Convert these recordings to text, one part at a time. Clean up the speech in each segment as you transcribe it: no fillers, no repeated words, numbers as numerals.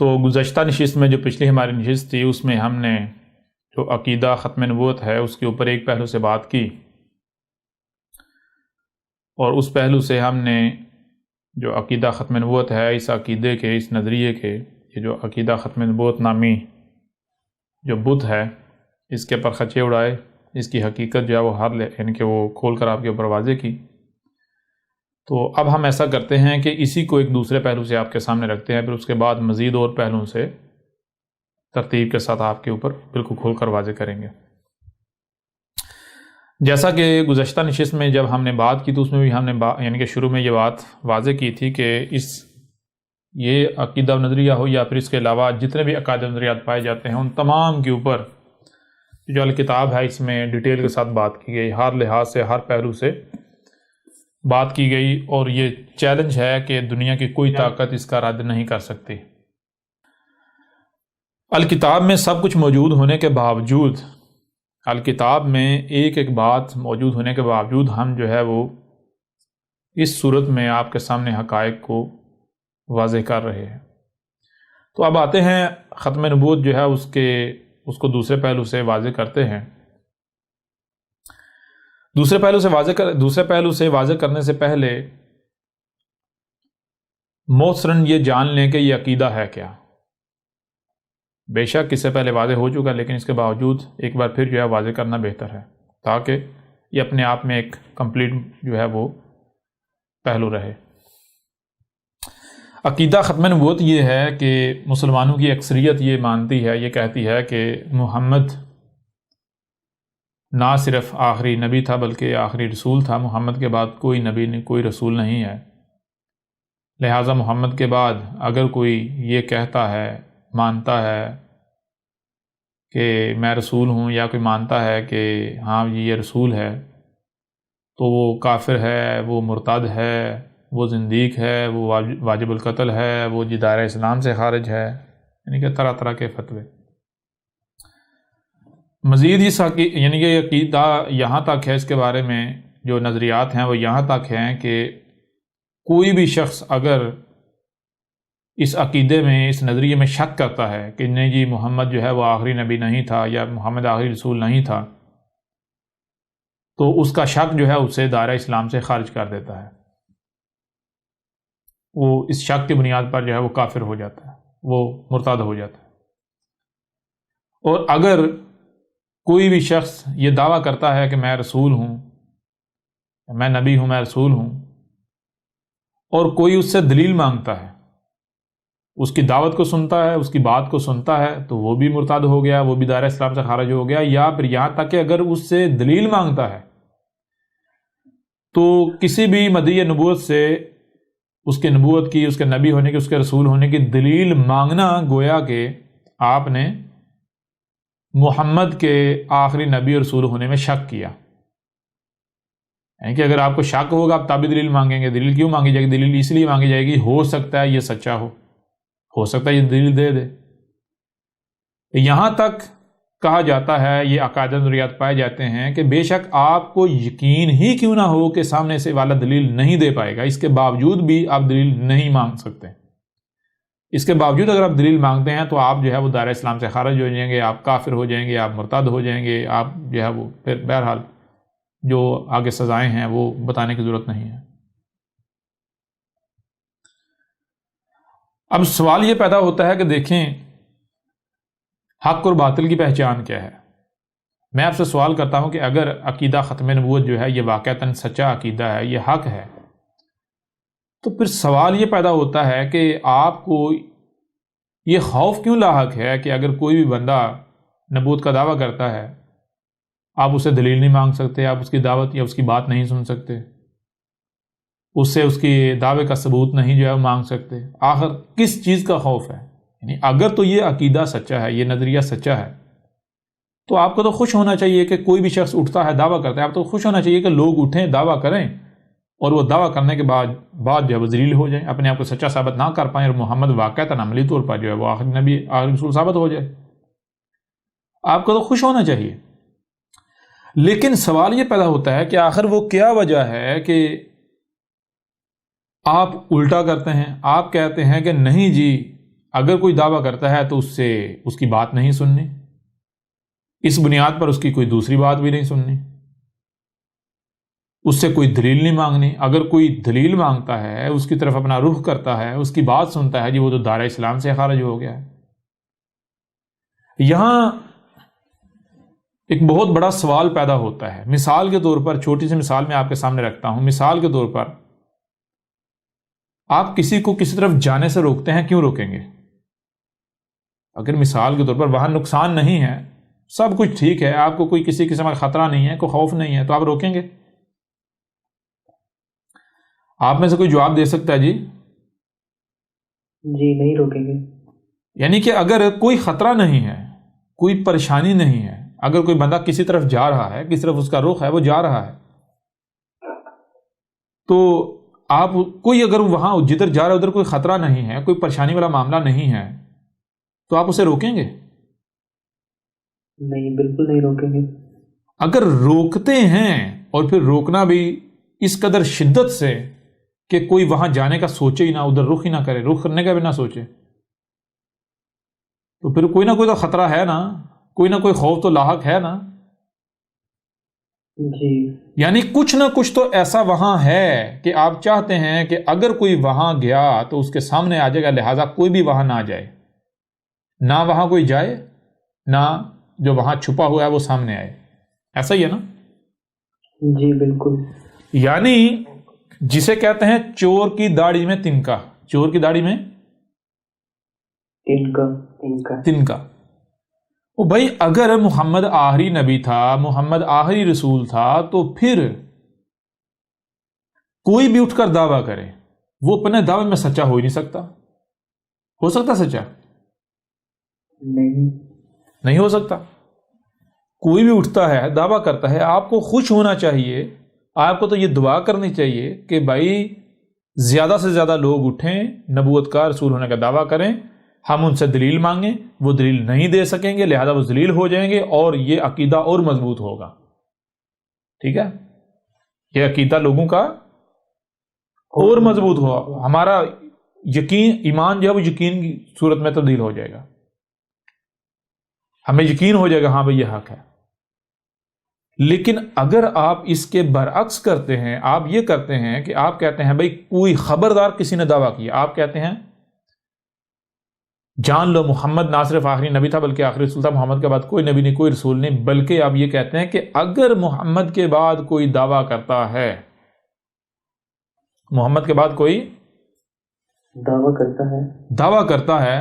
تو گزشتہ نشست میں جو پچھلی ہماری نشست تھی اس میں ہم نے جو عقیدہ ختم نبوت ہے اس کے اوپر ایک پہلو سے بات کی، اور اس پہلو سے ہم نے جو عقیدہ ختم نبوت ہے اس عقیدے کے، اس نظریے کے، یہ جو عقیدہ ختم نبوت نامی جو بت ہے اس کے پر خچے اڑائے، اس کی حقیقت جو ہے وہ یعنی کہ وہ کھول کر آپ کے اوپر واضح کی۔ تو اب ہم ایسا کرتے ہیں کہ اسی کو ایک دوسرے پہلو سے آپ کے سامنے رکھتے ہیں، پھر اس کے بعد مزید اور پہلوؤں سے ترتیب کے ساتھ آپ کے اوپر بالکل کھول کر واضح کریں گے۔ جیسا کہ گزشتہ نشست میں جب ہم نے بات کی تو اس میں بھی ہم نے یعنی کہ شروع میں یہ بات واضح کی تھی کہ یہ عقیدہ و نظریہ ہو یا پھر اس کے علاوہ جتنے بھی عقائد و نظریات پائے جاتے ہیں ان تمام کے اوپر جو الکتاب ہے اس میں ڈیٹیل کے ساتھ بات کی گئی، ہر لحاظ سے، ہر پہلو سے بات کی گئی، اور یہ چیلنج ہے کہ دنیا کی کوئی طاقت اس کا رد نہیں کر سکتی۔ الکتاب میں سب کچھ موجود ہونے کے باوجود، الکتاب میں ایک ایک بات موجود ہونے کے باوجود ہم جو ہے وہ اس صورت میں آپ کے سامنے حقائق کو واضح کر رہے ہیں۔ تو اب آتے ہیں ختم نبوت جو ہے اس کو دوسرے پہلو سے واضح کرتے ہیں۔ دوسرے پہلو سے واضح کرنے سے پہلے محسن یہ جان لیں کہ یہ عقیدہ ہے کیا۔ بے شک اس سے پہلے واضح ہو چکا، لیکن اس کے باوجود ایک بار پھر جو ہے واضح کرنا بہتر ہے تاکہ یہ اپنے آپ میں ایک کمپلیٹ جو ہے وہ پہلو رہے۔ عقیدہ ختم نبوت یہ ہے کہ مسلمانوں کی اکثریت یہ مانتی ہے، یہ کہتی ہے کہ محمد نہ صرف آخری نبی تھا بلکہ آخری رسول تھا، محمد کے بعد کوئی نبی نہیں، کوئی رسول نہیں ہے، لہٰذا محمد کے بعد اگر کوئی یہ کہتا ہے، مانتا ہے کہ میں رسول ہوں، یا کوئی مانتا ہے کہ ہاں یہ رسول ہے، تو وہ کافر ہے، وہ مرتد ہے، وہ زندیق ہے، وہ واجب القتل ہے، وہ دائرہ اسلام سے خارج ہے، یعنی کہ طرح طرح کے فتوے۔ مزید یعنی کہ عقیدہ یہاں تک ہے، اس کے بارے میں جو نظریات ہیں وہ یہاں تک ہیں کہ کوئی بھی شخص اگر اس عقیدے میں، اس نظریے میں شک کرتا ہے کہ نہیں جی محمد جو ہے وہ آخری نبی نہیں تھا یا محمد آخری رسول نہیں تھا، تو اس کا شک جو ہے اسے دائرہ اسلام سے خارج کر دیتا ہے، وہ اس شک کی بنیاد پر جو ہے وہ کافر ہو جاتا ہے، وہ مرتد ہو جاتا ہے۔ اور اگر کوئی بھی شخص یہ دعویٰ کرتا ہے کہ میں رسول ہوں، میں نبی ہوں، میں رسول ہوں، اور کوئی اس سے دلیل مانگتا ہے، اس کی دعوت کو سنتا ہے، اس کی بات کو سنتا ہے، تو وہ بھی مرتد ہو گیا، وہ بھی دائرہ اسلام سے خارج ہو گیا۔ یا پھر یہاں تک کہ اگر اس سے دلیل مانگتا ہے تو کسی بھی مدعی نبوت سے اس کے نبوت کی، اس کے نبی ہونے کی، اس کے رسول ہونے کی دلیل مانگنا گویا کہ آپ نے محمد کے آخری نبی اور رسول ہونے میں شک کیا۔ یعنی کہ اگر آپ کو شک ہوگا آپ تب دلیل مانگیں گے۔ دلیل کیوں مانگی جائے گی؟ دلیل اس لیے مانگی جائے گی ہو سکتا ہے یہ سچا ہو سکتا ہے یہ دلیل دے دے۔ یہاں تک کہا جاتا ہے، یہ عقائد و نظریات پائے جاتے ہیں کہ بے شک آپ کو یقین ہی کیوں نہ ہو کہ سامنے سے والا دلیل نہیں دے پائے گا، اس کے باوجود بھی آپ دلیل نہیں مانگ سکتے۔ اس کے باوجود اگر آپ دلیل مانگتے ہیں تو آپ جو ہے وہ دائرہ اسلام سے خارج ہو جائیں گے، آپ کافر ہو جائیں گے، آپ مرتد ہو جائیں گے، آپ جو ہے وہ پھر بہرحال جو آگے سزائیں ہیں وہ بتانے کی ضرورت نہیں ہے۔ اب سوال یہ پیدا ہوتا ہے کہ دیکھیں حق اور باطل کی پہچان کیا ہے؟ میں آپ سے سوال کرتا ہوں کہ اگر عقیدہ ختم نبوت جو ہے یہ واقعتاً سچا عقیدہ ہے، یہ حق ہے، تو پھر سوال یہ پیدا ہوتا ہے کہ آپ کو یہ خوف کیوں لاحق ہے کہ اگر کوئی بھی بندہ نبوت کا دعویٰ کرتا ہے آپ اسے دلیل نہیں مانگ سکتے، آپ اس کی دعوت یا اس کی بات نہیں سن سکتے، اس سے اس کی دعوے کا ثبوت نہیں جو ہے مانگ سکتے؟ آخر کس چیز کا خوف ہے؟ یعنی اگر تو یہ عقیدہ سچا ہے، یہ نظریہ سچا ہے، تو آپ کو تو خوش ہونا چاہیے کہ کوئی بھی شخص اٹھتا ہے دعویٰ کرتا ہے، آپ تو خوش ہونا چاہیے کہ لوگ اٹھیں دعویٰ کریں اور وہ دعویٰ کرنے کے بعد جو ہے وہ ذلیل ہو جائیں، اپنے آپ کو سچا ثابت نہ کر پائیں اور محمد واقعتاً عملی طور پر جو ہے وہ آخری نبی آخری رسول ثابت ہو جائے۔ آپ کو تو خوش ہونا چاہیے، لیکن سوال یہ پیدا ہوتا ہے کہ آخر وہ کیا وجہ ہے کہ آپ الٹا کرتے ہیں؟ آپ کہتے ہیں کہ نہیں جی اگر کوئی دعویٰ کرتا ہے تو اس سے اس کی بات نہیں سننی، اس بنیاد پر اس کی کوئی دوسری بات بھی نہیں سننی، اس سے کوئی دلیل نہیں مانگنی۔ اگر کوئی دلیل مانگتا ہے، اس کی طرف اپنا رخ کرتا ہے، اس کی بات سنتا ہے، جی وہ تو دائرہ اسلام سے خارج ہو گیا ہے۔ یہاں ایک بہت بڑا سوال پیدا ہوتا ہے۔ مثال کے طور پر، چھوٹی سی مثال میں آپ کے سامنے رکھتا ہوں۔ مثال کے طور پر آپ کسی کو کسی طرف جانے سے روکتے ہیں، کیوں روکیں گے؟ اگر مثال کے طور پر وہاں نقصان نہیں ہے، سب کچھ ٹھیک ہے، آپ کو کوئی کسی قسم کا خطرہ نہیں ہے، کوئی خوف نہیں ہے، تو آپ روکیں گے؟ آپ میں سے کوئی جواب دے سکتا ہے جی؟ جی نہیں روکیں گے۔ یعنی کہ اگر کوئی خطرہ نہیں ہے، کوئی پریشانی نہیں ہے، اگر کوئی بندہ کسی طرف جا رہا ہے، کس طرف اس کا رخ ہے، وہ جا رہا ہے، تو آپ کوئی اگر وہاں جدھر جا رہا ہے ادھر کوئی خطرہ نہیں ہے، کوئی پریشانی والا معاملہ نہیں ہے، تو آپ اسے روکیں گے؟ نہیں، بالکل نہیں روکیں گے۔ اگر روکتے ہیں اور پھر روکنا بھی اس قدر شدت سے کہ کوئی وہاں جانے کا سوچے ہی نہ، ادھر رخ ہی نہ کرے، رخ کرنے کا بھی نہ سوچے، تو پھر کوئی نہ کوئی تو خطرہ ہے نا، کوئی نہ کوئی خوف تو لاحق ہے نا۔ جی یعنی کچھ نہ کچھ تو ایسا وہاں ہے کہ آپ چاہتے ہیں کہ اگر کوئی وہاں گیا تو اس کے سامنے آ جائے گا، لہٰذا کوئی بھی وہاں نہ جائے، نہ وہاں کوئی جائے، نہ جو وہاں چھپا ہوا ہے وہ سامنے آئے۔ ایسا ہی ہے نا؟ جی بالکل۔ یعنی جسے کہتے ہیں چور کی داڑھی میں تنکا، چور کی داڑھی میں تنکا۔ وہ بھائی اگر محمد آخری نبی تھا، محمد آخری رسول تھا، تو پھر کوئی بھی اٹھ کر دعویٰ کرے، وہ اپنے دعوے میں سچا ہو ہی نہیں سکتا۔ ہو سکتا سچا؟ نہیں ہو سکتا۔ کوئی بھی اٹھتا ہے، دعویٰ کرتا ہے، آپ کو خوش ہونا چاہیے، آپ کو تو یہ دعا کرنی چاہیے کہ بھائی زیادہ سے زیادہ لوگ اٹھیں، نبوت کا، رسول ہونے کا دعویٰ کریں، ہم ان سے دلیل مانگیں، وہ دلیل نہیں دے سکیں گے، لہذا وہ ذلیل ہو جائیں گے اور یہ عقیدہ اور مضبوط ہوگا۔ ٹھیک ہے؟ یہ عقیدہ لوگوں کا اور مضبوط ہوگا، ہمارا یقین، ایمان جو ہے وہ یقین کی صورت میں تبدیل ہو جائے گا، ہمیں یقین ہو جائے گا ہاں بھئی یہ حق ہے۔ لیکن اگر آپ اس کے برعکس کرتے ہیں، آپ یہ کرتے ہیں کہ آپ کہتے ہیں بھئی کوئی خبردار کسی نے دعویٰ کیا، آپ کہتے ہیں جان لو محمد نہ صرف آخری نبی تھا بلکہ آخری رسول تھا، محمد کے بعد کوئی نبی نہیں، کوئی رسول نہیں، بلکہ آپ یہ کہتے ہیں کہ اگر محمد کے بعد کوئی دعویٰ کرتا ہے، محمد کے بعد کوئی دعویٰ کرتا ہے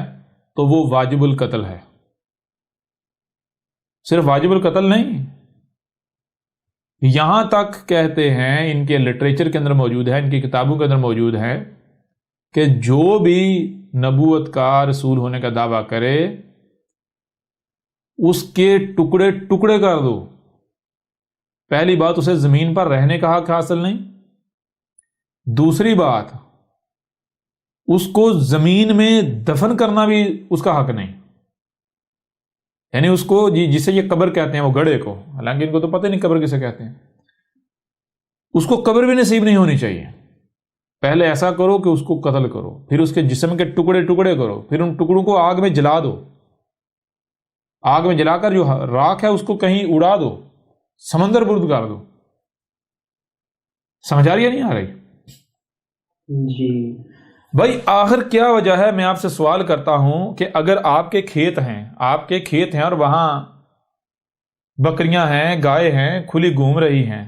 تو وہ واجب القتل ہے۔ صرف واجب القتل نہیں، یہاں تک کہتے ہیں، ان کے لٹریچر کے اندر موجود ہے، ان کی کتابوں کے اندر موجود ہے کہ جو بھی نبوت کا، رسول ہونے کا دعویٰ کرے، اس کے ٹکڑے ٹکڑے کر دو۔ پہلی بات، اسے زمین پر رہنے کا حق حاصل نہیں، دوسری بات، اس کو زمین میں دفن کرنا بھی اس کا حق نہیں، یعنی اس کو جسے یہ قبر کہتے ہیں، وہ گڑھے کو، حالانکہ ان کو تو پتہ نہیں قبر کسے کہتے ہیں، اس کو قبر بھی نصیب نہیں ہونی چاہیے۔ پہلے ایسا کرو کہ اس کو قتل کرو، پھر اس کے جسم کے ٹکڑے ٹکڑے کرو، پھر ان ٹکڑوں کو آگ میں جلا دو، آگ میں جلا کر جو راکھ ہے اس کو کہیں اڑا دو، سمندر برد کر دو۔ سمجھ آ رہی ہے نہیں آ رہی؟ جی بھائی آخر کیا وجہ ہے؟ میں آپ سے سوال کرتا ہوں کہ اگر آپ کے کھیت ہیں اور وہاں بکریاں ہیں، گائے ہیں، کھلی گھوم رہی ہیں،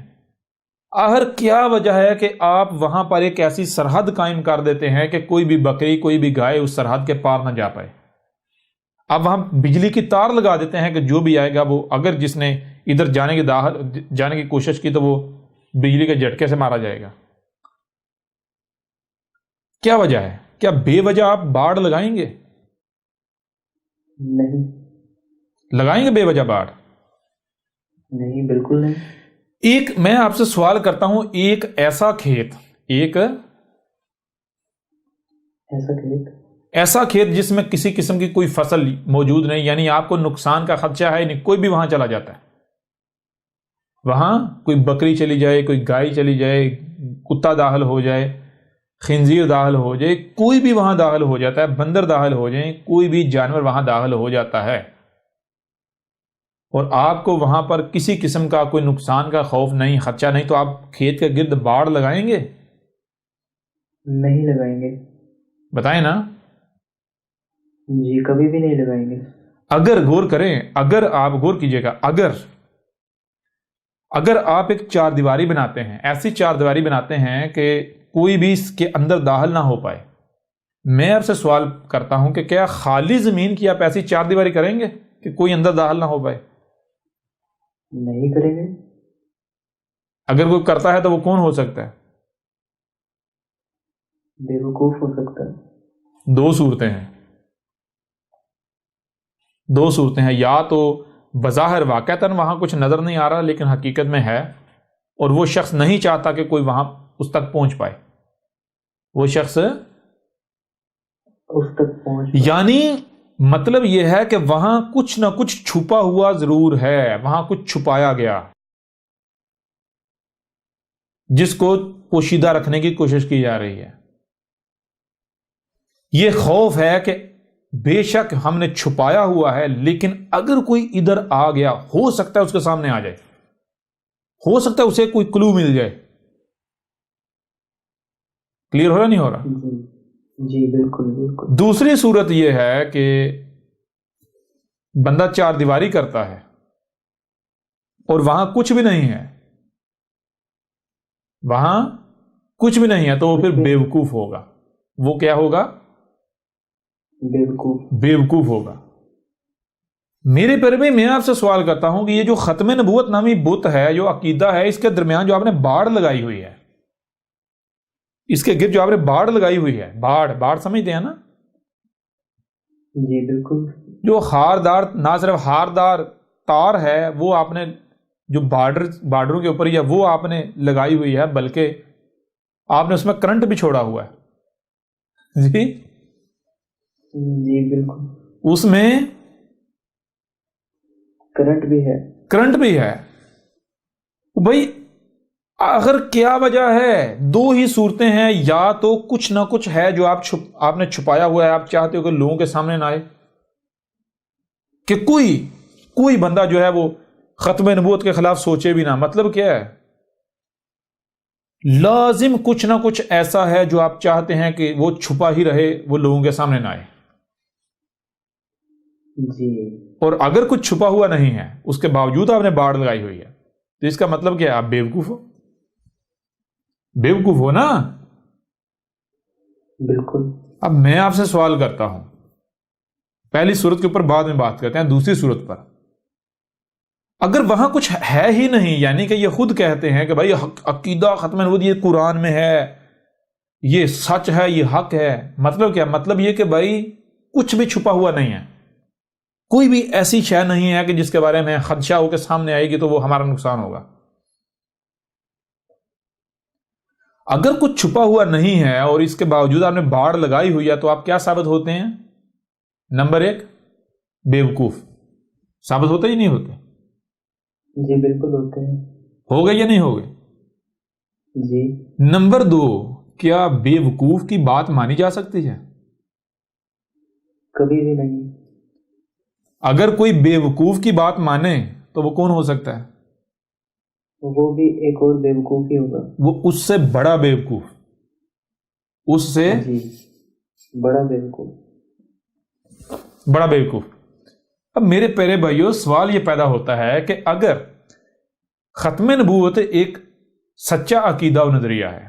آخر کیا وجہ ہے کہ آپ وہاں پر ایک ایسی سرحد قائم کر دیتے ہیں کہ کوئی بھی بکری، کوئی بھی گائے اس سرحد کے پار نہ جا پائے؟ آپ وہاں بجلی کی تار لگا دیتے ہیں کہ جو بھی آئے گا وہ، اگر جس نے ادھر جانے کی کوشش کی تو وہ بجلی کے جھٹکے سے مارا جائے گا۔ کیا وجہ ہے؟ کیا بے وجہ آپ باڑ لگائیں گے؟ نہیں لگائیں گے بے وجہ باڑ؟ نہیں، بالکل نہیں۔ ایک میں آپ سے سوال کرتا ہوں، ایک ایسا کھیت جس میں کسی قسم کی کوئی فصل موجود نہیں، یعنی آپ کو نقصان کا خدشہ ہے نہیں، کوئی بھی وہاں چلا جاتا ہے، وہاں کوئی بکری چلی جائے، کوئی گائے چلی جائے، کتا داخل ہو جائے، خنزیر داخل ہو جائے، کوئی بھی وہاں داخل ہو جاتا ہے، بندر داخل ہو جائیں، کوئی بھی جانور وہاں داخل ہو جاتا ہے، اور آپ کو وہاں پر کسی قسم کا کوئی نقصان کا خوف نہیں، خدشہ نہیں، تو آپ کھیت کے گرد باڑ لگائیں گے؟ نہیں لگائیں گے۔ بتائیں نا۔ جی کبھی بھی نہیں لگائیں گے۔ اگر غور کریں، اگر آپ غور کیجئے گا، اگر آپ ایک چار دیواری بناتے ہیں، ایسی چار دیواری بناتے ہیں کہ کوئی بھی اس کے اندر داخل نہ ہو پائے، میں آپ سے سوال کرتا ہوں کہ کیا خالی زمین کی آپ ایسی چار دیواری کریں گے کہ کوئی اندر داخل نہ ہو پائے؟ نہیں کریں گے۔ اگر کوئی کرتا ہے تو وہ کون ہو سکتا ہے؟ بیوقوف ہو سکتا ہے۔ دو صورتیں ہیں، یا تو بظاہر واقعتاً وہاں کچھ نظر نہیں آ رہا لیکن حقیقت میں ہے، اور وہ شخص نہیں چاہتا کہ کوئی وہاں اس تک پہنچ پائے، وہ شخص اس تک پہنچ، یعنی مطلب یہ ہے کہ وہاں کچھ نہ کچھ چھپا ہوا ضرور ہے، وہاں کچھ چھپایا گیا جس کو پوشیدہ رکھنے کی کوشش کی جا رہی ہے۔ یہ خوف ہے کہ بے شک ہم نے چھپایا ہوا ہے، لیکن اگر کوئی ادھر آ گیا، ہو سکتا ہے اس کے سامنے آ جائے، ہو سکتا ہے اسے کوئی کلو مل جائے۔ کلیئر ہو رہا نہیں ہو رہا؟ جی بالکل بالکل۔ دوسری صورت یہ ہے کہ بندہ چار دیواری کرتا ہے اور وہاں کچھ بھی نہیں ہے، وہاں کچھ بھی نہیں ہے، تو وہ پھر بیوقوف ہوگا۔ وہ کیا ہوگا؟ بیوقوف ہوگا۔ میرے پر بھی میں آپ سے سوال کرتا ہوں کہ یہ جو ختم نبوت نامی بت ہے، جو عقیدہ ہے، اس کے درمیان جو آپ نے باڑ لگائی ہوئی ہے، اس کے گرد جو آپ نے باڑ لگائی ہوئی ہے، باڑ سمجھتے ہیں نا؟ جی بالکل۔ جو ہاردار، نہ صرف ہاردار تار ہے وہ آپ نے جو بارڈروں کے اوپر، یا وہ آپ نے لگائی ہوئی ہے، بلکہ آپ نے اس میں کرنٹ بھی چھوڑا ہوا ہے۔ جی بالکل، اس میں کرنٹ بھی ہے۔ بھائی آخر کیا وجہ ہے؟ دو ہی صورتیں ہیں، یا تو کچھ نہ کچھ ہے جو آپ نے چھپایا ہوا ہے، آپ چاہتے ہو کہ لوگوں کے سامنے نہ آئے، کہ کوئی بندہ جو ہے وہ ختم نبوت کے خلاف سوچے بھی نہ۔ مطلب کیا ہے؟ لازم کچھ نہ کچھ ایسا ہے جو آپ چاہتے ہیں کہ وہ چھپا ہی رہے، وہ لوگوں کے سامنے نہ آئے۔ جی، اور اگر کچھ چھپا ہوا نہیں ہے اس کے باوجود آپ نے باڑ لگائی ہوئی ہے تو اس کا مطلب کیا ہے؟ آپ بیوقوف ہو نا۔ بالکل۔ اب میں آپ سے سوال کرتا ہوں، پہلی صورت کے اوپر بعد میں بات کرتے ہیں، دوسری صورت پر اگر وہاں کچھ ہے ہی نہیں، یعنی کہ یہ خود کہتے ہیں کہ بھائی عقیدہ ختم نبوت یہ قرآن میں ہے، یہ سچ ہے، یہ حق ہے، مطلب کیا؟ مطلب یہ کہ بھائی کچھ بھی چھپا ہوا نہیں ہے، کوئی بھی ایسی شے نہیں ہے کہ جس کے بارے میں خدشہ ہو کے سامنے آئے گی تو وہ ہمارا نقصان ہوگا۔ اگر کچھ چھپا ہوا نہیں ہے اور اس کے باوجود آپ نے باڑ لگائی ہوئی ہے تو آپ کیا ثابت ہوتے ہیں؟ نمبر 1 بیوقوف ثابت ہوتے ہی نہیں ہوتے؟ جی بالکل ہوتے ہیں۔ ہو گئے یا نہیں ہو گئے؟ جی۔ نمبر 2 کیا بیوقوف کی بات مانی جا سکتی ہے؟ کبھی بھی نہیں۔ اگر کوئی بیوقوف کی بات مانے تو وہ کون ہو سکتا ہے؟ وہ بھی ایک اور بیوقوف ہی ہوگا، وہ اس سے بڑا بیوقوف، اس سے جی بڑا بیوقوف۔ بڑا بیوقوف۔ اب میرے پیارے بھائیو سوال یہ پیدا ہوتا ہے کہ اگر ختم نبوت ایک سچا عقیدہ و نظریہ ہے،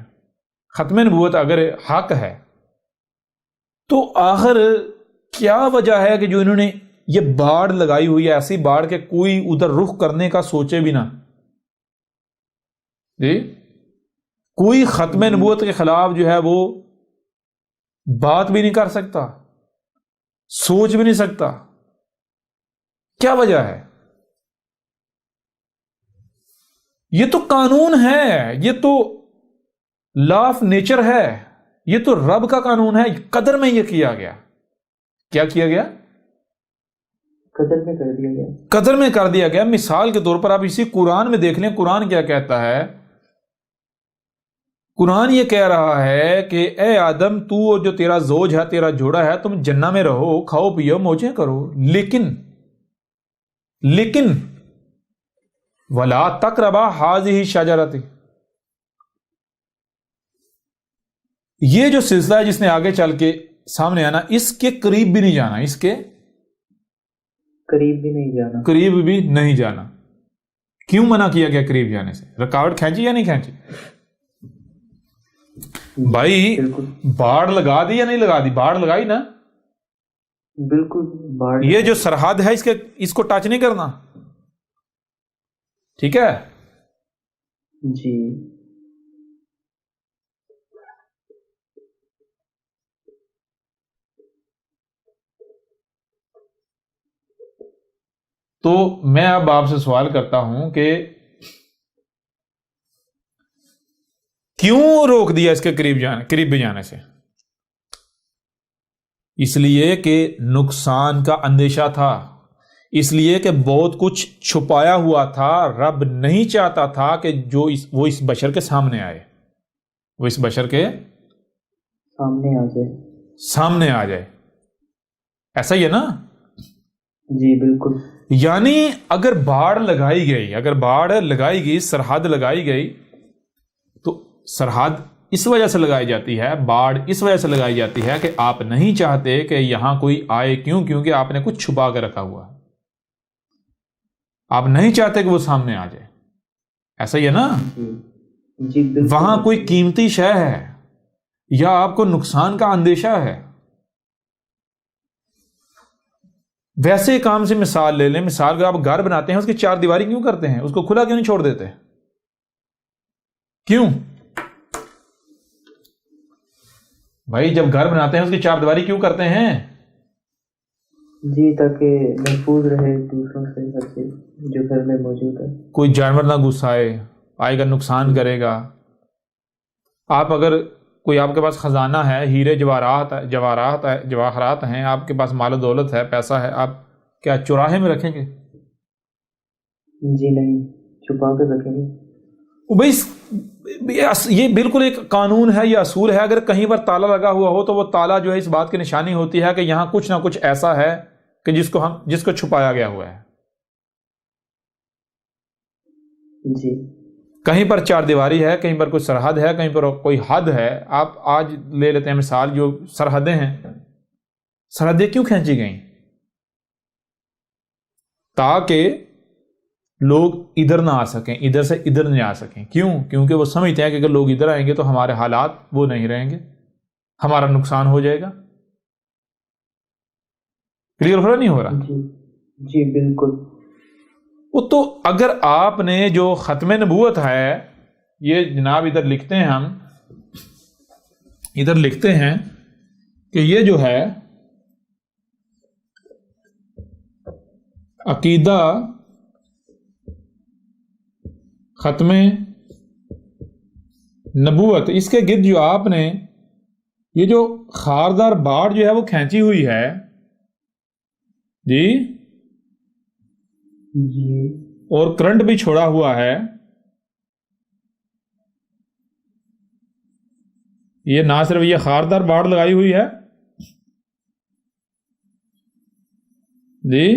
ختم نبوت اگر حق ہے، تو آخر کیا وجہ ہے کہ جو انہوں نے یہ باڑ لگائی ہوئی ہے، ایسی باڑ کہ کوئی ادھر رخ کرنے کا سوچے بھی نہ؟ جی کوئی ختم نبوت کے خلاف جو ہے وہ بات بھی نہیں کر سکتا، سوچ بھی نہیں سکتا، کیا وجہ ہے؟ یہ تو قانون ہے، یہ تو لا آف نیچر ہے، یہ تو رب کا قانون ہے، قدر میں یہ کیا گیا۔ کیا کیا گیا؟ قدر میں کر دیا گیا۔ قدر میں کر دیا گیا۔ مثال کے طور پر آپ اسی قرآن میں دیکھ لیں، قرآن کیا کہتا ہے قرآن یہ کہہ رہا ہے کہ اے آدم تو اور جو تیرا زوج ہے، تیرا جوڑا ہے، تم جنہ میں رہو، کھاؤ پیو، موجیں کرو، لیکن وَلَا تَقْرَبَا هَٰذِهِ الشَّجَرَةَ، یہ جو سلسلہ ہے جس نے آگے چل کے سامنے آنا، اس کے قریب بھی نہیں جانا، اس کے قریب بھی نہیں جانا، قریب بھی نہیں جانا۔ کیوں منع کیا گیا قریب جانے سے؟ رکاوٹ کھینچی یا نہیں کھینچی؟ بھائی بالکل باڑ لگا دی یا نہیں لگا دی؟ باڑ لگائی نا۔ بالکل باہر یہ جو سرحد ہے اس کو ٹچ نہیں کرنا، ٹھیک ہے؟ جی تو میں اب آپ سے سوال کرتا ہوں کہ کیوں روک دیا اس کے قریب بھی جانے سے؟ اس لیے کہ نقصان کا اندیشہ تھا، اس لیے کہ بہت کچھ چھپایا ہوا تھا۔ رب نہیں چاہتا تھا کہ وہ اس بشر کے سامنے آئے، وہ اس بشر کے سامنے آ جائے۔ ایسا ہی ہے نا؟ جی بالکل۔ یعنی اگر باڑ لگائی گئی، سرحد لگائی گئی، تو سرحد اس وجہ سے لگائی جاتی ہے، باڑ اس وجہ سے لگائی جاتی ہے کہ آپ نہیں چاہتے کہ یہاں کوئی آئے۔ کیونکہ آپ نے کچھ چھپا کے رکھا ہوا ہے، آپ نہیں چاہتے کہ وہ سامنے آ جائے۔ ایسا ہی ہے نا؟ جی بالکل۔ وہاں کوئی قیمتی شے ہے یا آپ کو نقصان کا اندیشہ ہے۔ ویسے کام سے مثال لے لیں، مثال اگر آپ گھر بناتے ہیں، اس کی چار دیواری کیوں کرتے ہیں؟ اس کو کھلا کیوں نہیں چھوڑ دیتے؟ کیوں بھائی؟ جب گھر بناتے ہیں اس کی چار دیواری کیوں کرتے ہیں؟ جی تاکہ محفوظ رہے دوسروں سے، ہر چیز جو گھر میں موجود ہے، کوئی جانور نہ گھس آئے گا، نقصان کرے گا۔ آپ اگر کوئی آپ کے پاس خزانہ ہے، ہیرے جواہرات ہیں، آپ کے پاس مال و دولت ہے، پیسہ ہے، آپ کیا چوراہے میں رکھیں گے؟ جی نہیں، چھپا کے رکھیں گے۔ بھائی یہ بالکل ایک قانون ہے، یہ اصول ہے۔ اگر کہیں پر تالا لگا ہوا ہو تو وہ تالا جو ہے اس بات کی نشانی ہوتی ہے کہ یہاں کچھ نہ کچھ ایسا ہے کہ جس کو چھپایا گیا ہوا ہے۔ جی کہیں پر چار دیواری ہے، کہیں پر کوئی سرحد ہے، کہیں پر کوئی حد ہے۔ آپ آج لے لیتے ہیں مثال، جو سرحدیں ہیں، سرحدیں کیوں کھینچی گئیں؟ تاکہ لوگ ادھر نہ آ سکیں، ادھر سے ادھر نہیں آ سکیں۔ کیوں؟ کیونکہ وہ سمجھتے ہیں کہ اگر لوگ ادھر آئیں گے تو ہمارے حالات وہ نہیں رہیں گے، ہمارا نقصان ہو جائے گا۔ کلیئر ہو رہا نہیں ہو رہا؟ جی بالکل۔ وہ تو اگر آپ نے جو ختم نبوت ہے، یہ جناب ادھر لکھتے ہیں، ہم ادھر لکھتے ہیں کہ یہ جو ہے عقیدہ ختم نبوت، اس کے گرد جو آپ نے یہ جو خاردار باڑ جو ہے وہ کھینچی ہوئی ہے، جی اور کرنٹ بھی چھوڑا ہوا ہے، یہ نہ صرف یہ خاردار باڑ لگائی ہوئی ہے، جی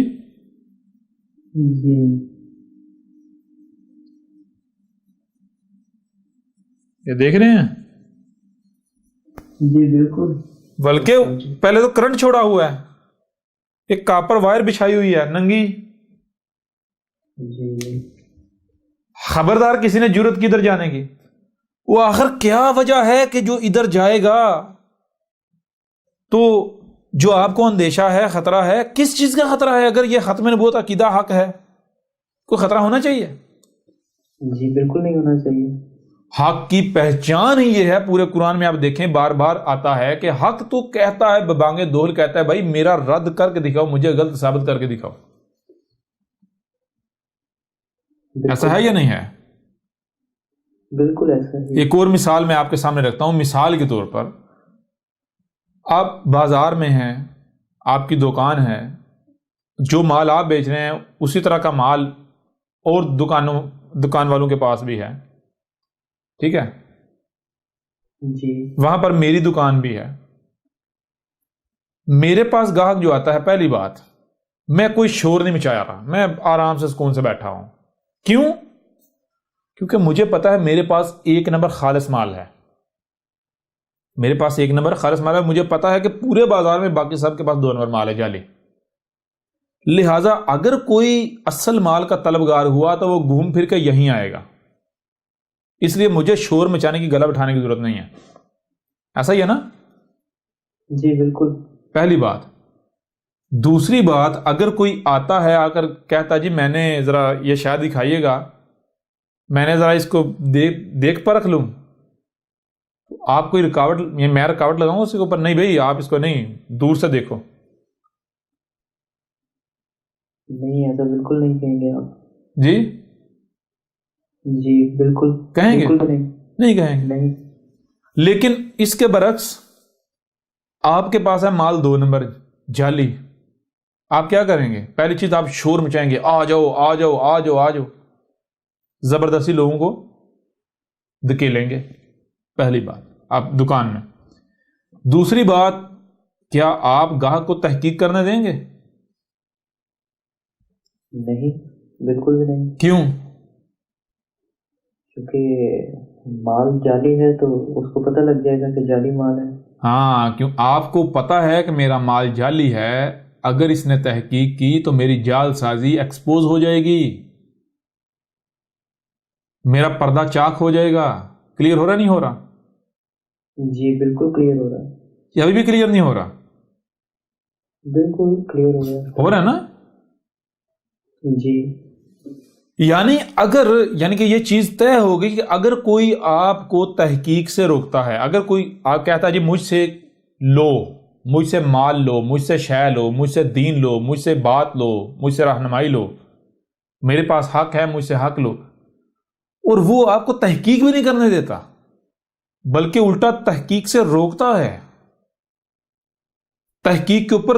یہ دیکھ رہے ہیں؟ جی بالکل۔ بلکہ پہلے تو کرنٹ چھوڑا ہوا ہے، ایک کاپر وائر بچھائی ہوئی ہے ننگی۔ خبردار کسی نے جرت کی ادھر جانے کی؟ وہ آخر کیا وجہ ہے کہ جو ادھر جائے گا تو جو آپ کو اندیشہ ہے، خطرہ ہے، کس چیز کا خطرہ ہے؟ اگر یہ ختم نبوت عقیدہ حق ہے، کوئی خطرہ ہونا چاہیے؟ جی بالکل نہیں ہونا چاہیے۔ حق کی پہچان ہی یہ ہے، پورے قرآن میں آپ دیکھیں بار بار آتا ہے کہ حق تو کہتا ہے، ببانگ دول کہتا ہے بھائی میرا رد کر کے دکھاؤ، مجھے غلط ثابت کر کے دکھاؤ۔ ایسا ہے یا نہیں ہے؟ بالکل ایسا ہے۔ ایک اور مثال میں آپ کے سامنے رکھتا ہوں، مثال کے طور پر آپ بازار میں ہیں، آپ کی دکان ہے، جو مال آپ بیچ رہے ہیں اسی طرح کا مال اور دکان والوں کے پاس بھی ہے، ٹھیک ہے؟ جی وہاں پر میری دکان بھی ہے. میرے پاس گاہک جو آتا ہے، پہلی بات میں کوئی شور نہیں مچایا رہا، میں آرام سے سکون سے بیٹھا ہوں. کیوں؟ کیونکہ مجھے پتا ہے میرے پاس ایک نمبر خالص مال ہے. میرے پاس ایک نمبر خالص مال ہے. مجھے پتا ہے کہ پورے بازار میں باقی سب کے پاس 2 نمبر مال ہے، جعلی. لہٰذا اگر کوئی اصل مال کا طلبگار ہوا تو وہ گھوم پھر کے یہیں آئے گا. اس لیے مجھے شور مچانے کی، گلا بٹھانے کی ضرورت نہیں ہے. ایسا ہی ہے نا؟ جی بالکل. پہلی بات. دوسری بات، اگر کوئی آتا ہے آ کر کہتا جی میں نے ذرا یہ شاید دکھائیے گا، میں نے ذرا اس کو دیکھ پرکھ لوں، آپ کوئی رکاوٹ، یہ میں رکاوٹ لگاؤں اس کے اوپر؟ نہیں بھائی، آپ اس کو نہیں، دور سے دیکھو. نہیں، ایسا بالکل نہیں کہیں گے آپ. جی جی بالکل. کہیں گے؟ بالکل نہیں. نہیں کہیں گے. نہیں. لیکن اس کے برعکس آپ کے پاس ہے مال 2 نمبر جعلی، آپ کیا کریں گے؟ پہلی چیز آپ شور مچائیں گے، آ جاؤ آ جاؤ آ جاؤ آ جاؤ، زبردستی لوگوں کو دھکیلیں گے. پہلی بات آپ دکان میں. دوسری بات، کیا آپ گاہک کو تحقیق کرنے دیں گے؟ نہیں، بالکل بھی نہیں. کیوں؟ کیونکہ مال جعلی ہے تو اس کو پتہ لگ جائے گا کہ جعلی مال ہے. ہاں، کیوں؟ آپ کو پتا ہے کہ میرا مال جعلی ہے، اگر اس نے تحقیق کی تو میری جعل سازی ایکسپوز ہو جائے گی، میرا پردہ چاک ہو جائے گا. کلیئر ہو رہا نہیں ہو رہا؟ جی بالکل کلیئر ہو رہا ہے. یہ ابھی بھی کلیئر نہیں ہو رہا؟ بالکل کلیئر ہو رہا ہے. ہو رہا ہے نا؟ جی. یعنی کہ یہ چیز طے ہوگی کہ اگر کوئی آپ کو تحقیق سے روکتا ہے، اگر کوئی آپ کہتا ہے جی مجھ سے لو، مجھ سے مال لو، مجھ سے شے لو، مجھ سے دین لو، مجھ سے بات لو، مجھ سے رہنمائی لو، میرے پاس حق ہے، مجھ سے حق لو، اور وہ آپ کو تحقیق بھی نہیں کرنے دیتا بلکہ الٹا تحقیق سے روکتا ہے، تحقیق کے اوپر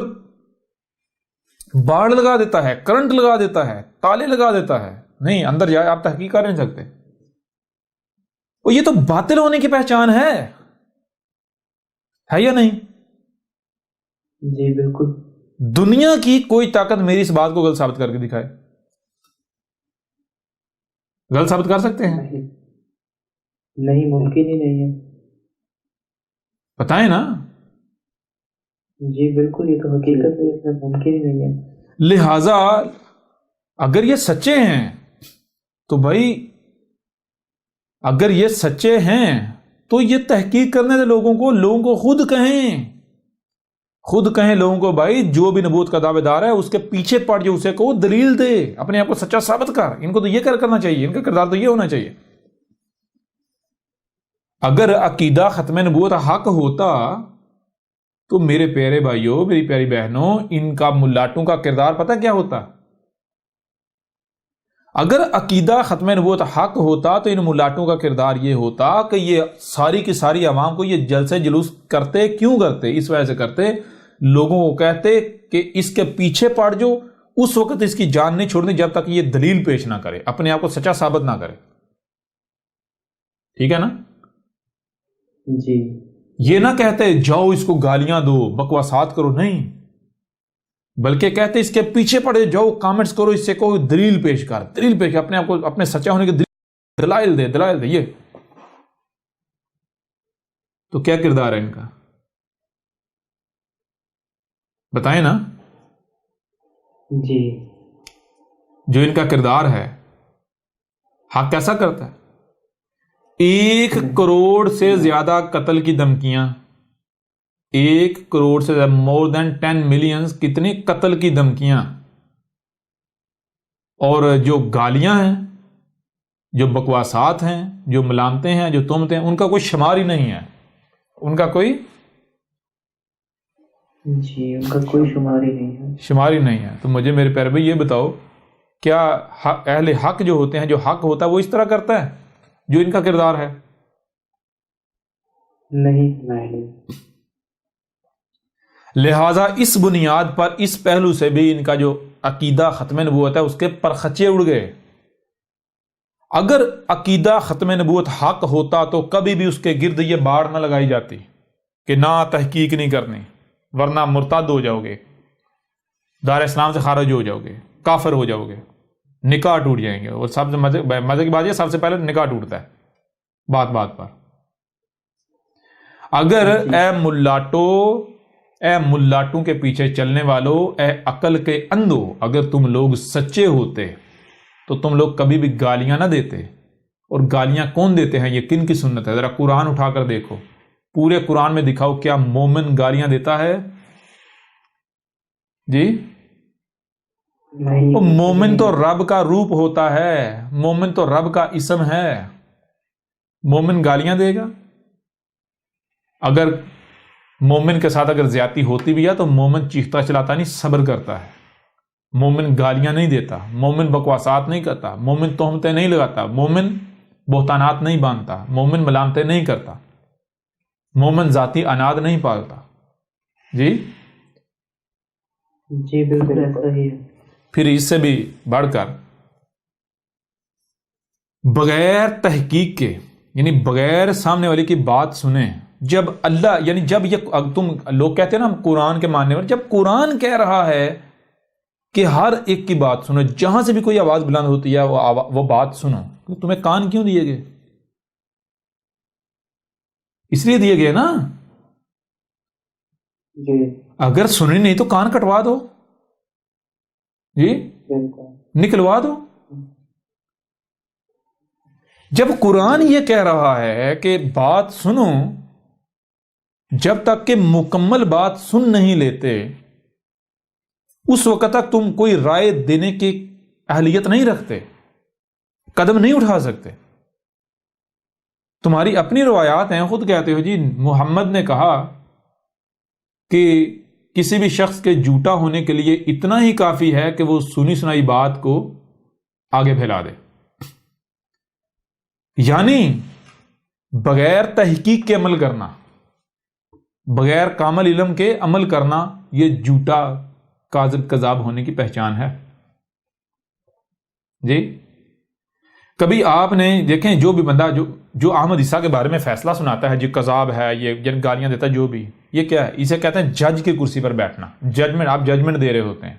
باڑ لگا دیتا ہے، کرنٹ لگا دیتا ہے، تالے لگا دیتا ہے، نہیں اندر جائے، آپ تحقیق کر نہیں سکتے. اور یہ تو باطل ہونے کی پہچان ہے یا نہیں؟ جی بالکل. دنیا کی کوئی طاقت میری اس بات کو غلط ثابت کر کے دکھائے. غلط ثابت کر سکتے ہیں؟ نہیں، ممکن ہی نہیں ہے. بتائیں نا. جی بالکل، یہ تو حقیقت ہے، اس میں ممکن ہی نہیں ہے. لہذا اگر یہ سچے ہیں تو بھائی، اگر یہ سچے ہیں تو یہ تحقیق کرنے دے لوگوں کو خود کہیں لوگوں کو، بھائی جو بھی نبوت کا دعوے دار ہے اس کے پیچھے پڑ جو، اسے کو دلیل دے، اپنے آپ کو سچا ثابت کر. ان کو تو یہ کرنا چاہیے، ان کا کردار تو یہ ہونا چاہیے. اگر عقیدہ ختم نبوت حق ہوتا تو میرے پیارے بھائیوں، میری پیاری بہنوں، ان کا ملاٹوں کا کردار پتہ کیا ہوتا؟ اگر عقیدہ ختم نبوت حق ہوتا تو ان ملاٹوں کا کردار یہ ہوتا کہ یہ ساری کی ساری عوام کو یہ جلسے جلوس کرتے. کیوں کرتے؟ اس وجہ سے کرتے، لوگوں کو کہتے کہ اس کے پیچھے پڑ جو، اس وقت اس کی جان نہیں چھوڑنی جب تک یہ دلیل پیش نہ کرے، اپنے آپ کو سچا ثابت نہ کرے. ٹھیک ہے نا؟ جی. یہ نہ کہتے جاؤ اس کو گالیاں دو، بکواسات کرو، نہیں، بلکہ کہتے اس کے پیچھے پڑے جاؤ، کامنٹس کرو، اس سے کوئی دلیل پیش کر، اپنے آپ کو، اپنے سچا ہونے کی دلائل دے. یہ تو کیا کردار ہے ان کا؟ بتائیں نا. جی. جو ان کا کردار ہے، حق کیسا کرتا ہے؟ 1 کروڑ سے زیادہ قتل کی دھمکیاں، 1 کروڑ سے مور دین 10 ملینز کتنی قتل کی دھمکیاں، اور جو گالیاں ہیں، جو بکواسات ہیں، جو ملامتیں ہیں، جو تہمتیں ہیں، ان کا کوئی شمار ہی نہیں ہے. ان کا کوئی جی، ان کا کوئی شمار ہی نہیں ہے. شمار ہی نہیں ہے. تو مجھے میرے پیارے بھائی یہ بتاؤ، کیا اہل حق جو ہوتے ہیں، جو حق ہوتا ہے وہ اس طرح کرتا ہے جو ان کا کردار ہے؟ نہیں. لہٰذا اس بنیاد پر، اس پہلو سے بھی ان کا جو عقیدہ ختم نبوت ہے اس کے پرخچے اڑ گئے. اگر عقیدہ ختم نبوت حق ہوتا تو کبھی بھی اس کے گرد یہ باڑ نہ لگائی جاتی کہ نہ تحقیق نہیں کرنی ورنہ مرتد ہو جاؤ گے، دار اسلام سے خارج ہو جاؤ گے، کافر ہو جاؤ گے، نکاح ٹوٹ جائیں گے۔ اور سب سے مزے کی بات یہ سب سے پہلے نکاح ٹوٹتا ہے بات بات پر۔ اگر اے ملاٹوں کے پیچھے چلنے والوں، اے عقل کے اندھو، اگر تم لوگ سچے ہوتے تو تم لوگ کبھی بھی گالیاں نہ دیتے۔ اور گالیاں کون دیتے ہیں؟ یہ کن کی سنت ہے؟ ذرا قرآن اٹھا کر دیکھو، پورے قرآن میں دکھاؤ کیا مومن گالیاں دیتا ہے؟ جی نہیں، وہ مومن تو رب کا روپ ہوتا ہے، مومن تو رب کا اسم ہے، مومن گالیاں دے گا؟ اگر مومن کے ساتھ اگر زیادتی ہوتی بھی ہے تو مومن چیختا چلاتا نہیں، صبر کرتا ہے۔ مومن گالیاں نہیں دیتا، مومن بکواسات نہیں کرتا، مومن تہمتیں نہیں لگاتا، مومن بہتانات نہیں باندھتا، مومن ملامتیں نہیں کرتا، مومن ذاتی اناد نہیں پالتا۔ جی جی بالکل ایسا ہی ہے۔ پھر اس سے بھی بڑھ کر بغیر تحقیق کے، یعنی بغیر سامنے والے کی بات سنیں، جب اللہ یعنی جب یہ تم لوگ کہتے ہیں نا ہم قرآن کے ماننے والے، جب قرآن کہہ رہا ہے کہ ہر ایک کی بات سنو، جہاں سے بھی کوئی آواز بلند ہوتی ہے وہ بات سنو، تمہیں کان کیوں دیے گئے؟ اس لیے دیے گئے نا، جی اگر سنی نہیں تو کان کٹوا دو، جی بالکل۔ نکلوا دو۔ جب قرآن یہ کہہ رہا ہے کہ بات سنو، جب تک کہ مکمل بات سن نہیں لیتے اس وقت تک تم کوئی رائے دینے کی اہلیت نہیں رکھتے، قدم نہیں اٹھا سکتے۔ تمہاری اپنی روایات ہیں، خود کہتے ہو جی محمد نے کہا کہ کسی بھی شخص کے جھوٹا ہونے کے لیے اتنا ہی کافی ہے کہ وہ سنی سنائی بات کو آگے پھیلا دے، یعنی بغیر تحقیق کے عمل کرنا، بغیر کامل علم کے عمل کرنا، یہ جھوٹا کاذب کذاب ہونے کی پہچان ہے۔ جی کبھی آپ نے دیکھیں جو بھی بندہ جو احمد عیسیٰ کے بارے میں فیصلہ سناتا ہے، جو کذاب ہے، یہ گالیاں دیتا ہے، جو بھی، یہ کیا ہے؟ اسے کہتے ہیں جج کی کرسی پر بیٹھنا، ججمنٹ، آپ ججمنٹ دے رہے ہوتے ہیں۔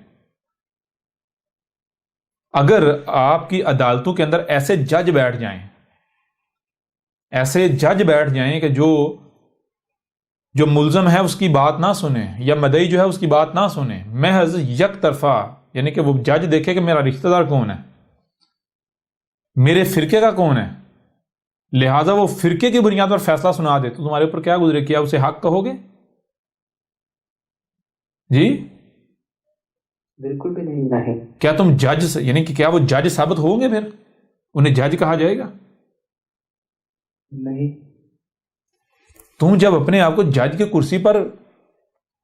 اگر آپ کی عدالتوں کے اندر ایسے جج بیٹھ جائیں، ایسے جج بیٹھ جائیں کہ جو ملزم ہے اس کی بات نہ سنیں، یا مدعی جو ہے اس کی بات نہ سنیں، محض یک طرفہ، یعنی کہ وہ جج دیکھے کہ میرا رشتہ دار کون ہے، میرے فرقے کا کون ہے، لہذا وہ فرقے کی بنیاد پر فیصلہ سنا دے، تو تمہارے اوپر کیا گزرے؟ کیا اسے حق کہو گے؟ جی بالکل بھی نہیں۔ کیا تم جج یعنی کہ کیا وہ جج ثابت ہوں گے؟ پھر انہیں جج کہا جائے گا؟ نہیں۔ تم جب اپنے آپ کو جج کی کرسی پر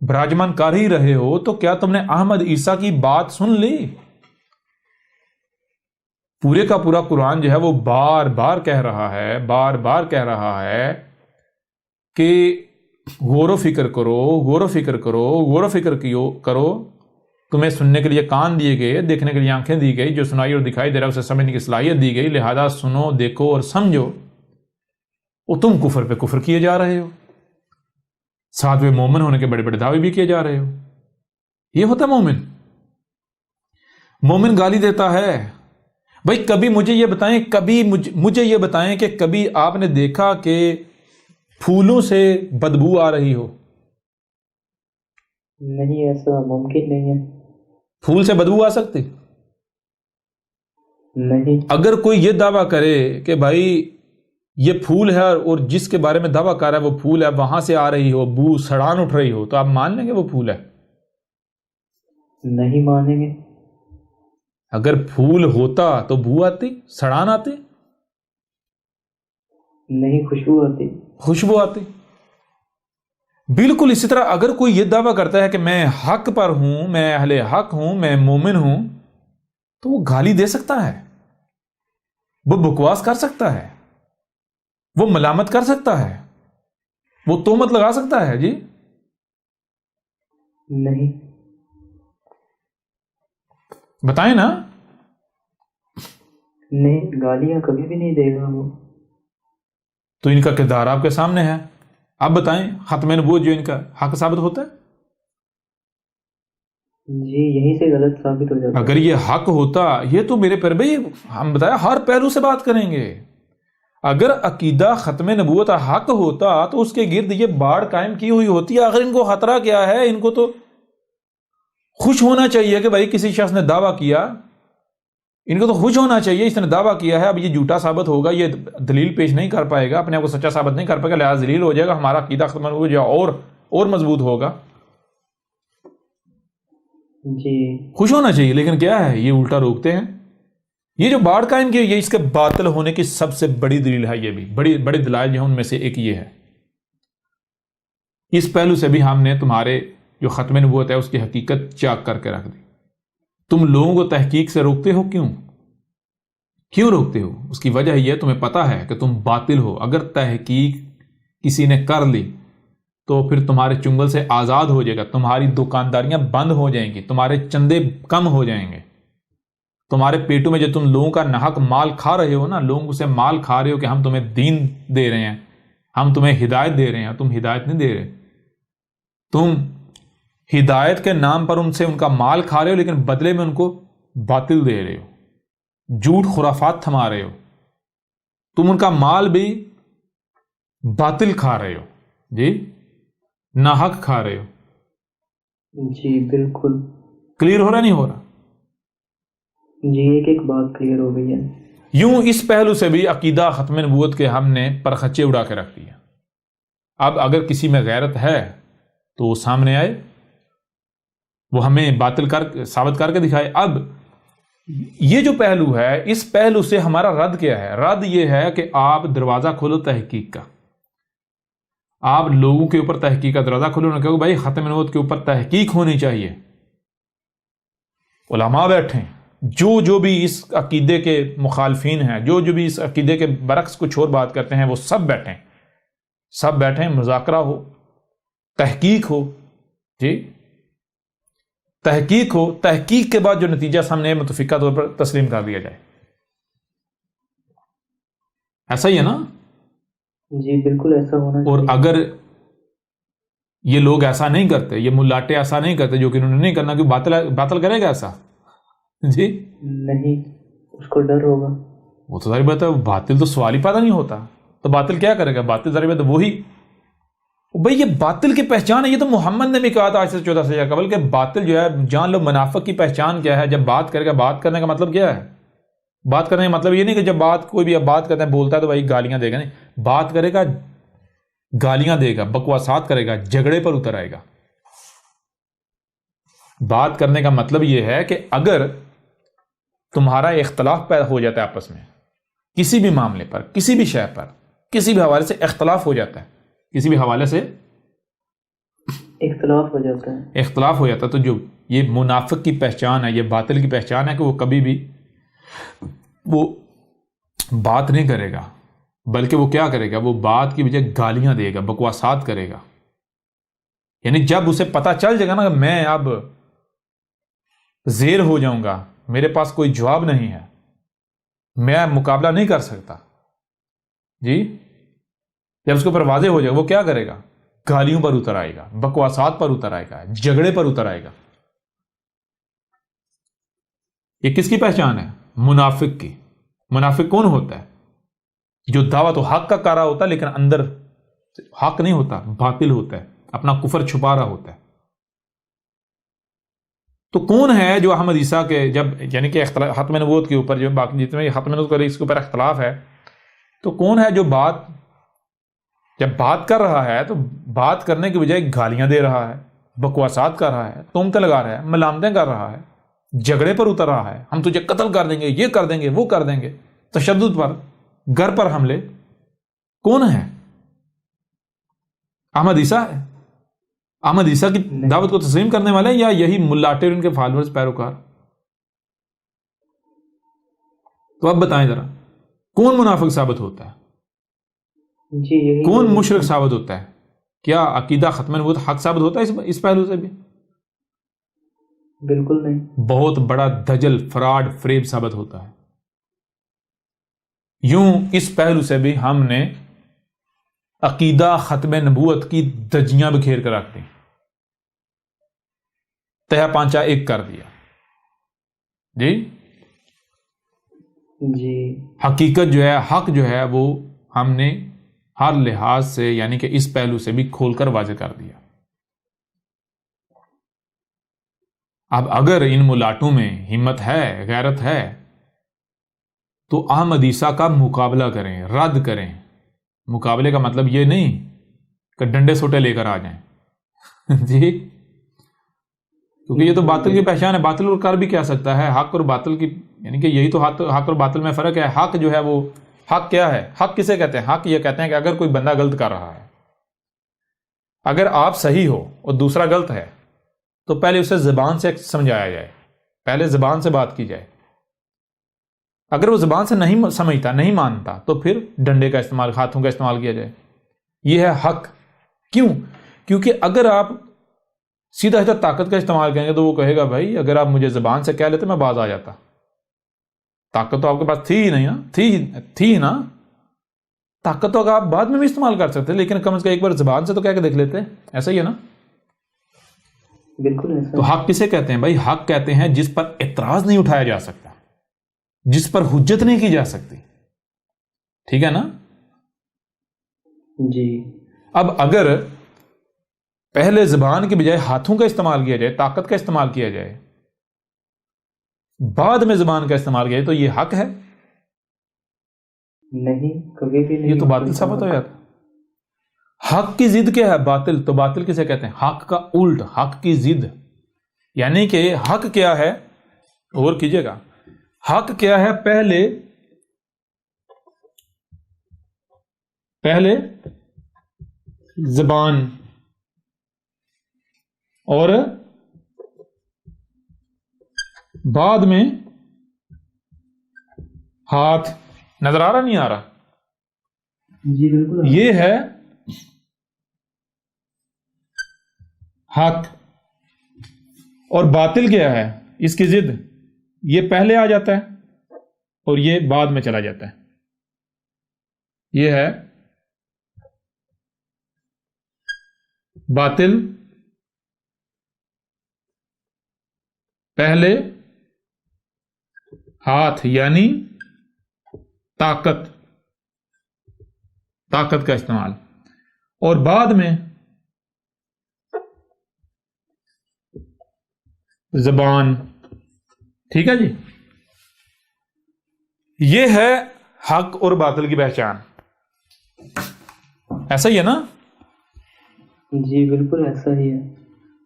براجمان کر ہی رہے ہو تو کیا تم نے احمد عیسیٰ کی بات سن لی؟ پورے کا پورا قرآن جو ہے وہ بار بار کہہ رہا ہے کہ غور و فکر کرو، غور و فکر کرو، غور و فکر کرو، تمہیں سننے کے لیے کان دیے گئے، دیکھنے کے لیے آنکھیں دی گئی، جو سنائی اور دکھائی دے رہا ہے اسے سمجھنے کی صلاحیت دی گئی، لہذا سنو، دیکھو اور سمجھو۔ وہ تم کفر پہ کفر کیے جا رہے ہو، ساتھ میں مومن ہونے کے بڑے بڑے دعوے بھی کیے جا رہے ہو۔ یہ ہوتا ہے مومن؟ مومن گالی دیتا ہے؟ بھائی کبھی مجھے یہ بتائیں کہ کبھی آپ نے دیکھا کہ پھولوں سے بدبو آ رہی ہو؟ نہیں، ایسا ممکن نہیں ہے۔ پھول سے بدبو آ سکتی؟ نہیں۔ اگر کوئی یہ دعویٰ کرے کہ بھائی یہ پھول ہے اور جس کے بارے میں دعویٰ کر رہا ہے وہ پھول ہے، وہاں سے آ رہی ہو بو، سڑان اٹھ رہی ہو، تو آپ مان لیں گے وہ پھول ہے؟ نہیں مانیں گے۔ اگر پھول ہوتا تو بو آتی، سڑان آتی؟ نہیں، خوشبو آتی۔ خوشبو آتی۔ بالکل اسی طرح اگر کوئی یہ دعویٰ کرتا ہے کہ میں حق پر ہوں، میں اہل حق ہوں، میں مومن ہوں، تو وہ گالی دے سکتا ہے، وہ بکواس کر سکتا ہے، وہ ملامت کر سکتا ہے، وہ تہمت لگا سکتا ہے۔ جی نہیں۔ بتائیں نا۔ نہیں، گالیاں کبھی بھی نہیں دے گا وہ۔ تو ان کا کردار آپ کے سامنے ہے، آپ بتائیں ختم نبوت جو ان کا حق ثابت ہوتا ہے؟ جی یہیں سے غلط ثابت ہو جاتا ہے۔ اگر یہ حق ہوتا، یہ تو میرے پر بھائی ہم بتایا ہر پہلو سے بات کریں گے، اگر عقیدہ ختم نبوت حق ہوتا تو اس کے گرد یہ باڑ قائم کی ہوئی ہوتی۔ اگر ان کو خطرہ کیا ہے، ان کو تو خوش ہونا چاہیے کہ بھائی کسی شخص نے دعویٰ کیا، ان کو تو خوش ہونا چاہیے اس نے دعویٰ کیا ہے، اب یہ جھوٹا ثابت ہوگا، یہ دلیل پیش نہیں کر پائے گا، اپنے آپ کو سچا ثابت نہیں کر پائے گا، لہٰذا ذلیل ہو جائے گا، ہمارا عقیدہ ختم نبوت جو اور مضبوط ہوگا۔ جی خوش ہونا چاہیے، لیکن کیا ہے، یہ الٹا روکتے ہیں۔ یہ جو باڑ قائم کی، یہ اس کے باطل ہونے کی سب سے بڑی دلیل ہے، یہ بھی بڑے دلائل جو ہیں ان میں سے ایک یہ ہے۔ اس پہلو سے بھی ہم نے تمہارے جو ختم نبوت ہے اس کی حقیقت چاک کر کے رکھ دی۔ تم لوگوں کو تحقیق سے روکتے ہو، کیوں روکتے ہو؟ اس کی وجہ یہ تمہیں پتا ہے کہ تم باطل ہو۔ اگر تحقیق کسی نے کر لی تو پھر تمہارے چنگل سے آزاد ہو جائے گا، تمہاری دکانداریاں بند ہو جائیں گی، تمہارے چندے کم ہو جائیں گے، تمہارے پیٹوں میں جو تم لوگوں کا ناحق مال کھا رہے ہو نا، لوگوں سے مال کھا رہے ہو کہ ہم تمہیں دین دے رہے ہیں، ہم تمہیں ہدایت دے رہے ہیں، تم ہدایت نہیں دے رہے، تم ہدایت کے نام پر ان سے ان کا مال کھا رہے ہو، لیکن بدلے میں ان کو باطل دے رہے ہو، جھوٹ خرافات تھما رہے ہو، تم ان کا مال بھی باطل کھا رہے ہو، جی ناحق کھا رہے ہو۔ جی بالکل۔ کلیئر ہو رہا نہیں ہو رہا؟ جی ایک بات کلیئر ہو گئی ہے۔ یوں اس پہلو سے بھی عقیدہ ختم نبوت کے ہم نے پرخچے اڑا کے رکھ دیا۔ اب اگر کسی میں غیرت ہے تو وہ سامنے آئے، وہ ہمیں باطل ثابت کر کے دکھائے۔ اب یہ جو پہلو ہے، اس پہلو سے ہمارا رد کیا ہے؟ رد یہ ہے کہ آپ دروازہ کھولو تحقیق کا، آپ لوگوں کے اوپر تحقیق کا دروازہ کھولو، نہ کہ بھائی ختم نبوت کے اوپر تحقیق ہونی چاہیے۔ علماء بیٹھیں، جو بھی اس عقیدے کے مخالفین ہیں، جو بھی اس عقیدے کے برعکس کچھ اور بات کرتے ہیں، وہ سب بیٹھیں، مذاکرہ ہو، تحقیق ہو، جی تحقیق ہو، تحقیق کے بعد جو نتیجہ سامنے متفقہ طور پر تسلیم کر دیا جائے۔ ایسا ہی ہے نا؟ جی بالکل ایسا ہونا چاہیے۔ اور اگر یہ لوگ ایسا نہیں کرتے، یہ ملاٹے ایسا نہیں کرتے، جو کہ انہوں نے نہیں کرنا، کہ باطل کرے گا ایسا؟ جی نہیں، اس کو ڈر ہوگا۔ وہ تو ظاہر بات ہے، باطل تو سوال ہی پیدا نہیں ہوتا، تو باطل کیا کرے گا؟ باطل ظاہر بات ہے وہی، بھئی یہ باطل کی پہچان ہے۔ یہ تو محمد نے بھی کہا تھا آج سے 1400 سال قبل کہ باطل جو ہے، جان لو منافق کی پہچان کیا ہے۔ جب بات کرے گا، بات کرنے کا مطلب کیا ہے؟ بات کرنے کا مطلب یہ نہیں کہ جب کوئی بھی اب بات کرتا ہے، بولتا ہے تو بھائی گالیاں دے گا، نہیں، بات کرے گا، گالیاں دے گا، بکواسات کرے گا، جھگڑے پر اتر آئے گا۔ بات کرنے کا مطلب یہ ہے کہ اگر تمہارا اختلاف پیدا ہو جاتا ہے آپس میں، کسی بھی معاملے پر، کسی بھی شے پر، کسی بھی حوالے سے اختلاف ہو جاتا ہے، کسی بھی حوالے سے اختلاف ہو جاتا ہے، تو جو یہ منافق کی پہچان ہے، یہ باطل کی پہچان ہے کہ وہ کبھی بھی وہ بات نہیں کرے گا، بلکہ وہ کیا کرے گا؟ وہ بات کی بجائے گالیاں دے گا، بکواسات کرے گا۔ یعنی جب اسے پتا چل جائے گا نا کہ میں اب زیر ہو جاؤں گا، میرے پاس کوئی جواب نہیں ہے، میں مقابلہ نہیں کر سکتا، جی جب اس کے اوپر واضح ہو جائے گا، وہ کیا کرے گا؟ گالیوں پر اتر آئے گا، بکواسات پر اتر آئے گا، جھگڑے پر اتر آئے گا۔ یہ کس کی پہچان ہے؟ منافق کی۔ منافق کون ہوتا ہے؟ جو دعویٰ تو حق کا کر رہا ہوتا ہے، لیکن اندر حق نہیں ہوتا، باطل ہوتا ہے، اپنا کفر چھپا رہا ہوتا ہے۔ تو کون ہے جو احمد عیسیٰ کے جب یعنی کہ ختم نبوت کے اوپر جو باقی جتنے ختم نبوت اس کے اوپر اختلاف ہے، تو کون ہے جو جب بات کر رہا ہے تو بات کرنے کی بجائے گالیاں دے رہا ہے، بکواسات کر رہا ہے، تہمتیں لگا رہا ہے، ملامتیں کر رہا ہے، جھگڑے پر اتر رہا ہے، ہم تجھے قتل کر دیں گے، یہ کر دیں گے، وہ کر دیں گے، تشدد پر، گھر پر حملے؟ کون ہے؟ احمد عیسیٰ ہے؟ احمد عیسیٰ کی دعوت کو تسلیم کرنے والے ہیں، یا یہی ملاٹے اور ان کے فالوورز، پیروکار؟ تو اب بتائیں ذرا، کون منافق ثابت ہوتا ہے؟ جی یہی کون مشرک ثابت ہوتا ہے؟ کیا عقیدہ ختم نبوت حق ثابت ہوتا ہے اس پہلو سے بھی؟ بالکل نہیں۔ بہت بڑا دجل، فراڈ، فریب ثابت ہوتا ہے۔ یوں اس پہلو سے بھی ہم نے عقیدہ ختم نبوت کی دجیاں بکھیر کر رکھ دیں، تہہ پانچا ایک کر دیا جی۔ جی حقیقت جو ہے، حق جو ہے، وہ ہم نے ہر لحاظ سے یعنی کہ اس پہلو سے بھی کھول کر واضح کر دیا۔ اب اگر ان ملاٹوں میں ہمت ہے، غیرت ہے، تو احمدیسہ کا مقابلہ کریں، رد کریں۔ مقابلے کا مطلب یہ نہیں کہ ڈنڈے سوٹے لے کر آ جائیں جی، کیونکہ یہ تو باطل کی پہچان ہے۔ باطل اور کر بھی کیا سکتا ہے، حق اور باطل کی، یعنی کہ یہی تو حق اور باطل میں فرق ہے۔ حق جو ہے وہ، حق کیا ہے؟ حق کسے کہتے ہیں؟ حق یہ کہتے ہیں کہ اگر کوئی بندہ غلط کر رہا ہے، اگر آپ صحیح ہو اور دوسرا غلط ہے، تو پہلے اسے زبان سے سمجھایا جائے، پہلے زبان سے بات کی جائے۔ اگر وہ زبان سے نہیں سمجھتا، نہیں مانتا، تو پھر ڈنڈے کا استعمال، ہاتھوں کا استعمال کیا جائے۔ یہ ہے حق۔ کیوں؟ کیونکہ اگر آپ سیدھا سیدھا طاقت کا استعمال کریں گے تو وہ کہے گا بھائی اگر آپ مجھے زبان سے کہہ لیتے میں باز آ جاتا۔ طاقت تو آپ کے پاس تھی ہی نہیں نا، تھی نا، طاقت تو آپ بعد میں بھی استعمال کر سکتے، لیکن کم از کم ایک بار زبان سے تو کہہ کے دیکھ لیتے۔ ایسا ہی ہے نا؟ بالکل ایسا۔ تو حق کسے کہتے ہیں بھائی؟ حق کہتے ہیں جس پر اعتراض نہیں اٹھایا جا سکتا، جس پر حجت نہیں کی جا سکتی، ٹھیک ہے نا؟ جی اب اگر پہلے زبان کے بجائے ہاتھوں کا استعمال کیا جائے، طاقت کا استعمال کیا جائے، بعد میں زبان کا استعمال کیا جائے، تو یہ حق ہے؟ نہیں، کبھی بھی نہیں۔ یہ تو باطل ثابت ہو جاتا۔ حق کی ضد کیا ہے؟ باطل۔ تو باطل کسے کہتے ہیں؟ حق کا الٹ، حق کی ضد۔ یعنی کہ حق کیا ہے؟ غور کیجئے گا، حق کیا ہے؟ پہلے زبان اور بعد میں ہاتھ۔ نظر آ رہا نہیں آ رہا؟ جی بالکل۔ یہ ہے حق۔ اور باطل کیا ہے؟ اس کی ضد، یہ پہلے آ جاتا ہے اور یہ بعد میں چلا جاتا ہے۔ یہ ہے باطل، پہلے ہاتھ یعنی طاقت کا استعمال، اور بعد میں زبان۔ ٹھیک ہے جی؟ یہ ہے حق اور باطل کی پہچان۔ ایسا ہی ہے نا؟ جی بالکل ایسا ہی ہے۔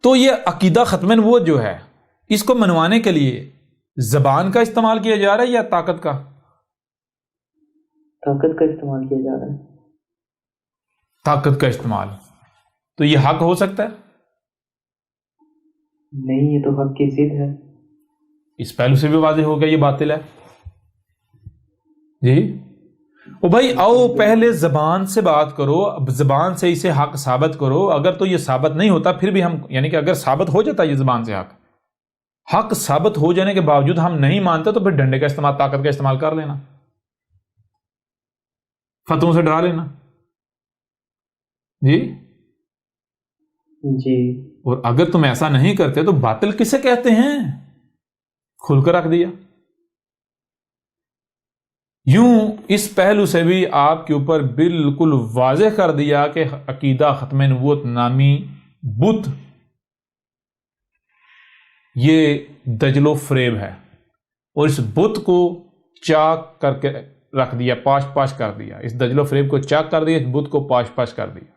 تو یہ عقیدہ ختم نبوت جو ہے، اس کو منوانے کے لیے زبان کا استعمال کیا جا رہا ہے یا طاقت کا؟ طاقت کا استعمال کیا جا رہا ہے۔ طاقت کا استعمال۔ تو یہ حق ہو سکتا ہے؟ نہیں، یہ تو حق کی ضد ہے۔ اس پہلو سے بھی واضح ہو گیا یہ باطل ہے جی۔ او بھائی آؤ پہلے زبان سے بات کرو، اب زبان سے اسے حق ثابت کرو۔ اگر تو یہ ثابت نہیں ہوتا پھر بھی ہم، یعنی کہ اگر ثابت ہو جاتا یہ زبان سے حق ثابت ہو جانے کے باوجود ہم نہیں مانتے، تو پھر ڈنڈے کا استعمال، طاقت کا استعمال کر لینا، فتووں سے ڈرا لینا جی۔ جی اور اگر تم ایسا نہیں کرتے تو باطل کسے کہتے ہیں؟ کھل کر رکھ دیا۔ یوں اس پہلو سے بھی آپ کے اوپر بالکل واضح کر دیا کہ عقیدہ ختم نبوت نامی بت یہ دجل و فریب ہے، اور اس بت کو چاک کر کے رکھ دیا، پاش کر دیا۔ اس دجل و فریب کو چاک کر دیا، اس بت کو پاش کر دیا۔